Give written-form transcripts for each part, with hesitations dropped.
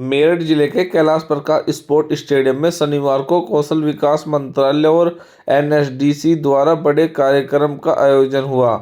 मेरठ जिले के Kailash Prakash sport stadium में शनिवार को कौशल विकास मंत्रालय और एनएसडीसी द्वारा बड़े कार्यक्रम का आयोजन हुआ,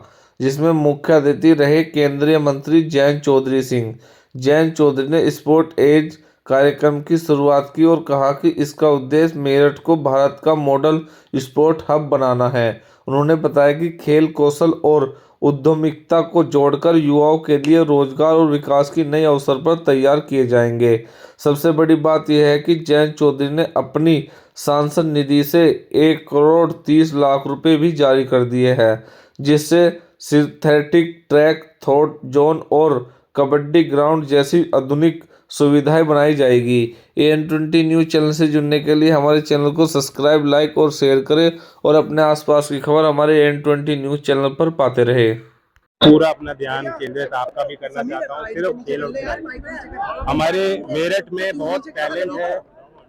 जिसमें मुख्य अतिथि रहे केंद्रीय मंत्री जयंत चौधरी सिंह। जयंत चौधरी ने स्पोर्ट एज कार्यक्रम की शुरुआत की और कहा कि इसका उद्देश्य मेरठ को भारत का मॉडल स्पोर्ट हब बनाना है। उन्होंने बताया कि खेल कौशल और उद्यमिता को जोड़कर युवाओं के लिए रोजगार और विकास की नए अवसर पर तैयार किए जाएंगे। सबसे बड़ी बात यह है कि जयंत चौधरी ने अपनी सांसद निधि से 1 करोड़ 30 लाख रुपए भी जारी कर दिए हैं, जिससे सिंथेटिक ट्रैक, थ्रो जोन और कबड्डी ग्राउंड जैसी आधुनिक सुविधाएं बनाई जाएगी। AN20 न्यूज़ चैनल से जुड़ने के लिए हमारे चैनल को सब्सक्राइब, लाइक और शेयर करें और अपने आसपास की खबर हमारे AN20 न्यूज़ चैनल पर पाते रहे। पूरा अपना ध्यान केंद्रित आपका भी करना चाहता हूँ सिर्फ खेल और खिलाड़ी। हमारे मेरठ में बहुत टैलेंट है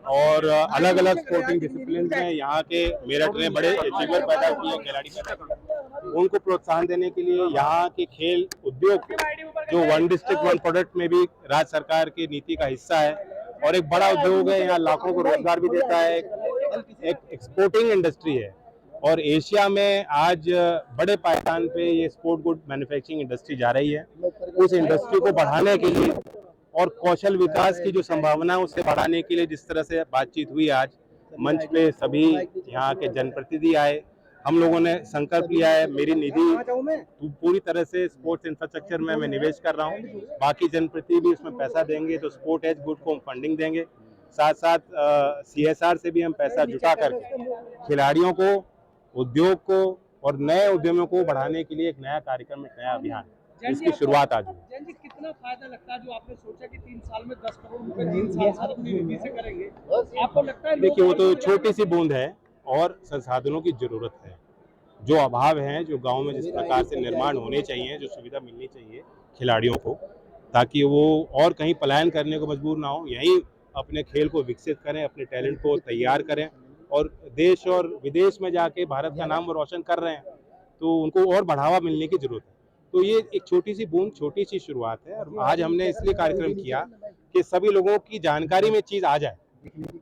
और अलग अलग स्पोर्टिंग डिसिप्लिन हैं। यहाँ के मेरठ ने बड़े अचीवर पैदा किए, खिलाड़ी पैदा किए। उनको प्रोत्साहन देने के लिए यहाँ के खेल उद्योग जो वन डिस्ट्रिक्ट वन प्रोडक्ट में भी राज्य सरकार की नीति का हिस्सा है और एक बड़ा उद्योग है, यहाँ लाखों को रोजगार भी देता है, एक एक्सपोर्टिंग इंडस्ट्री है और एशिया में आज बड़े पायदान पे ये स्पोर्ट गुड मैन्युफैक्चरिंग इंडस्ट्री जा रही है। उस इंडस्ट्री को बढ़ाने के लिए और कौशल विकास की जो संभावना है उसे बढ़ाने के लिए जिस तरह से बातचीत हुई आज मंच पे, सभी यहाँ के जनप्रतिनिधि आए, हम लोगों ने संकल्प लिया है मेरी निधि पूरी तरह से स्पोर्ट्स इंफ्रास्ट्रक्चर में मैं निवेश कर रहा हूँ। बाकी जनप्रतिनिधि भी उसमें पैसा देंगे तो स्पोर्ट एज गुड को हम फंडिंग देंगे। साथ साथ CSR से भी हम पैसा जुटा कर खिलाड़ियों को, उद्योग को और नए उद्यमियों को बढ़ाने के लिए एक नया कार्यक्रम, एक नया अभियान, इसकी शुरुआत आज हुई। कितना फायदा लगता है जो आपने सोचा कि 3 साल में 10 करोड़ रुपए 3 साल से अपनी निधि से करेंगे, आपको लगता है? देखिए वो तो छोटी सी बूंद है और संसाधनों की जरूरत है। जो अभाव है, जो गांव में जिस प्रकार से निर्माण होने चाहिए, जो सुविधा मिलनी चाहिए खिलाड़ियों को, ताकि वो और कहीं पलायन करने को मजबूर ना हो, यहीं अपने खेल को विकसित करें, अपने टैलेंट को तैयार करें और देश और विदेश में जाके भारत का नाम रोशन कर रहे हैं, तो उनको और बढ़ावा मिलने की जरूरत है। तो ये एक छोटी सी बूंद, छोटी सी शुरुआत है और आज हमने इसलिए कार्यक्रम किया कि सभी लोगों की जानकारी में चीज़ आ जाए।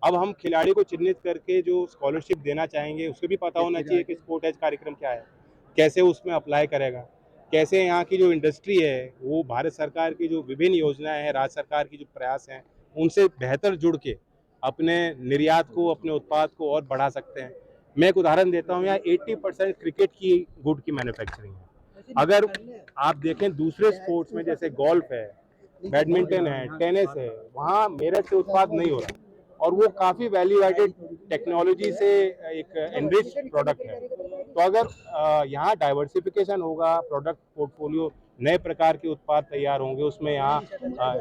अब हम खिलाड़ी को चिन्हित करके जो स्कॉलरशिप देना चाहेंगे उसको भी पता होना चाहिए कि स्पोर्ट एज कार्यक्रम क्या है, कैसे उसमें अप्लाई करेगा, कैसे यहाँ की जो इंडस्ट्री है वो भारत सरकार की जो विभिन्न योजनाएं हैं, राज्य सरकार की जो प्रयास हैं, उनसे बेहतर जुड़ के अपने निर्यात को, अपने उत्पाद को और बढ़ा सकते हैं। मैं एक उदाहरण देता हूँ, यहाँ 80% क्रिकेट की गुड की मैन्युफैक्चरिंग है। अगर आप देखें दूसरे स्पोर्ट्स में जैसे गोल्फ है, बैडमिंटन है, टेनिस है, वहाँ मेरठ से उत्पाद नहीं हो रहा और वो काफ़ी वैल्यू एडेड टेक्नोलॉजी से एक एनरिच प्रोडक्ट है। तो अगर यहाँ डाइवर्सिफिकेशन होगा, प्रोडक्ट पोर्टफोलियो, नए प्रकार के उत्पाद तैयार होंगे, उसमें यहाँ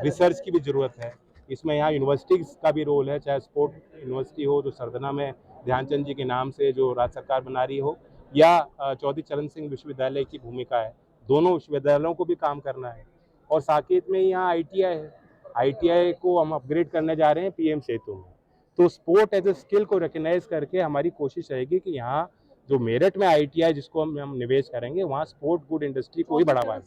रिसर्च की भी ज़रूरत है। इसमें यहाँ यूनिवर्सिटीज़ का भी रोल है, चाहे स्पोर्ट यूनिवर्सिटी हो जो सरदना में ध्यानचंद जी के नाम से जो राज्य सरकार बना रही हो, या चौधरी चरण सिंह विश्वविद्यालय की भूमिका है। दोनों विश्वविद्यालयों को भी काम करना है और साकेत में यहाँ ITI है, ITI को हम अपग्रेड करने जा रहे हैं PM सेतु में। तो स्पोर्ट एज ए स्किल को रिकग्नाइज करके हमारी कोशिश रहेगी कि यहाँ जो मेरठ में ITI जिसको हम निवेश करेंगे, वहाँ स्पोर्ट गुड इंडस्ट्री को ही बढ़ावा है।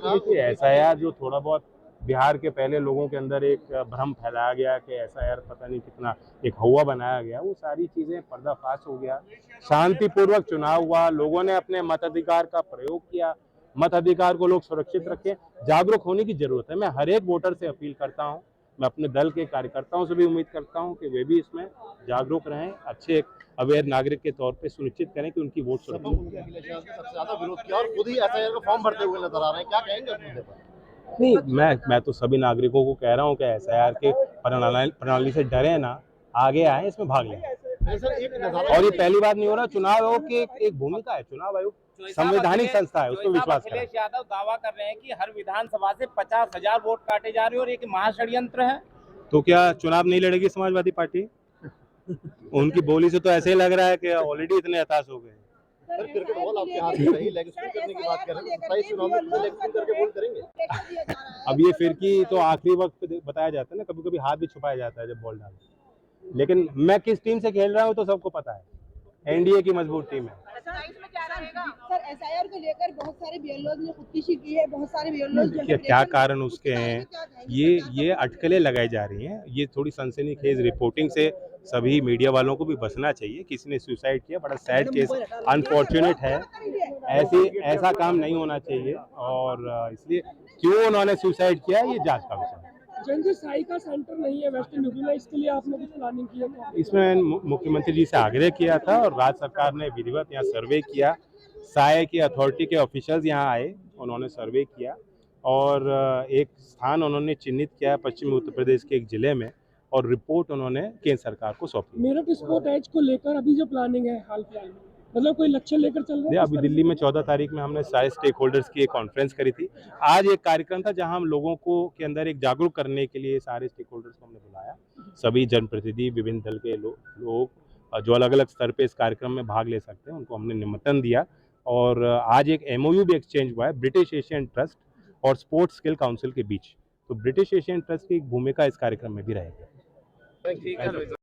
देखिए SIR जो थोड़ा बहुत बिहार के पहले लोगों के अंदर एक भ्रम फैलाया गया कि SIR पता नहीं कितना एक हवा बनाया गया, वो सारी चीज़ें पर्दाफाश हो गया। शांतिपूर्वक चुनाव हुआ, लोगों ने अपने मताधिकार का प्रयोग किया, मताधिकार को लोग सुरक्षित रखें, जागरूक होने की जरूरत है। मैं हर एक वोटर से अपील करता हूँ, मैं अपने दल के कार्यकर्ताओं से भी उम्मीद करता हूँ कि वे भी इसमें जागरूक रहें, अच्छे एक अवेयर नागरिक के तौर पे सुनिश्चित करें कि उनकी वोट सुरक्षित हो। सबसे ज्यादा विरोध किया और खुद ही SIR का फॉर्म भरते हुए नजर आ रहे हैं, क्या कहेंगे इस मुद्दे पर? नहीं, मैं तो सभी नागरिकों को कह रहा हूँ कि SIR के प्रणाली से डरे ना, आगे आए, इसमें भाग लें। और ये पहली बार नहीं हो रहा, चुनाव आयोग की एक भूमिका है, चुनाव आयोग संवैधानिक संस्था है, उसको विश्वास करें। अखिलेश यादव दावा कर रहे हैं कि हर विधानसभा से 50,000 वोट काटे जा रहे हैं और एक महाषड्यंत्र है। तो क्या चुनाव नहीं लड़ेगी समाजवादी पार्टी? उनकी बोली से तो ऐसे ही लग रहा है कि ऑलरेडी इतने हताश हो गए। सर, क्रिकेट बॉल आपके हाथ में रही, लेग स्पिन करने की बात कर रहे हैं, 27 चुनाव में लेग स्पिन करके बॉल करेंगे। अब ये फिरकी तो आखिरी वक्त बताया जाता है ना, कभी कभी हाथ भी छुपाया जाता है जब बॉल डालते, लेकिन मैं किस टीम से खेल रहा हूँ तो सबको पता है। एनडीए की मजबूत टीम है। सर एसआईआर को लेकर बहुत सारे बीएलओ ने खुदकुशी की है, बहुत सारे बीएलओ जो है क्या कारण उसके हैं, ये अटकलें लगाई जा रही हैं। ये थोड़ी सनसनीखेज रिपोर्टिंग से सभी मीडिया वालों को भी बचना चाहिए। किसी ने सुसाइड किया, बड़ा सैड केस, अनफॉर्चुनेट है। ऐसा काम नहीं होना चाहिए और इसलिए क्यों उन्होंने सुसाइड किया ये जांच का विषय है। जंजी साई का सेंटर नहीं है वेस्टर्न यूपी में, इसके लिए आपने कुछ प्लानिंग की है क्या? इसमें मुख्यमंत्री जी से आग्रह किया था और राज्य सरकार ने विधिवत यहाँ सर्वे किया। साय की अथॉरिटी के ऑफिसर्स यहाँ आए, उन्होंने सर्वे किया और एक स्थान उन्होंने चिन्हित किया पश्चिमी उत्तर प्रदेश के एक जिले में और रिपोर्ट उन्होंने केंद्र सरकार को सौंपी। मेरठ स्पोर्ट एज को लेकर अभी जो प्लानिंग है हाल फिलहाल में, मतलब कोई लक्ष्य लेकर चल रहे हैं? अभी दिल्ली में 14 तारीख में हमने सारे स्टेक होल्डर्स की एक कॉन्फ्रेंस करी थी। आज एक कार्यक्रम था जहां हम लोगों को के अंदर एक जागरूक करने के लिए सारे स्टेक होल्डर्स को हमने बुलाया। सभी जनप्रतिनिधि, विभिन्न दल के लोग जो अलग अलग स्तर पे इस कार्यक्रम में भाग ले सकते हैं, उनको हमने निमंत्रण दिया और आज एक MOU भी एक्सचेंज हुआ है ब्रिटिश एशियन ट्रस्ट और स्पोर्ट्स स्किल काउंसिल के बीच। तो ब्रिटिश एशियन ट्रस्ट की भूमिका इस कार्यक्रम में भी रहेगी।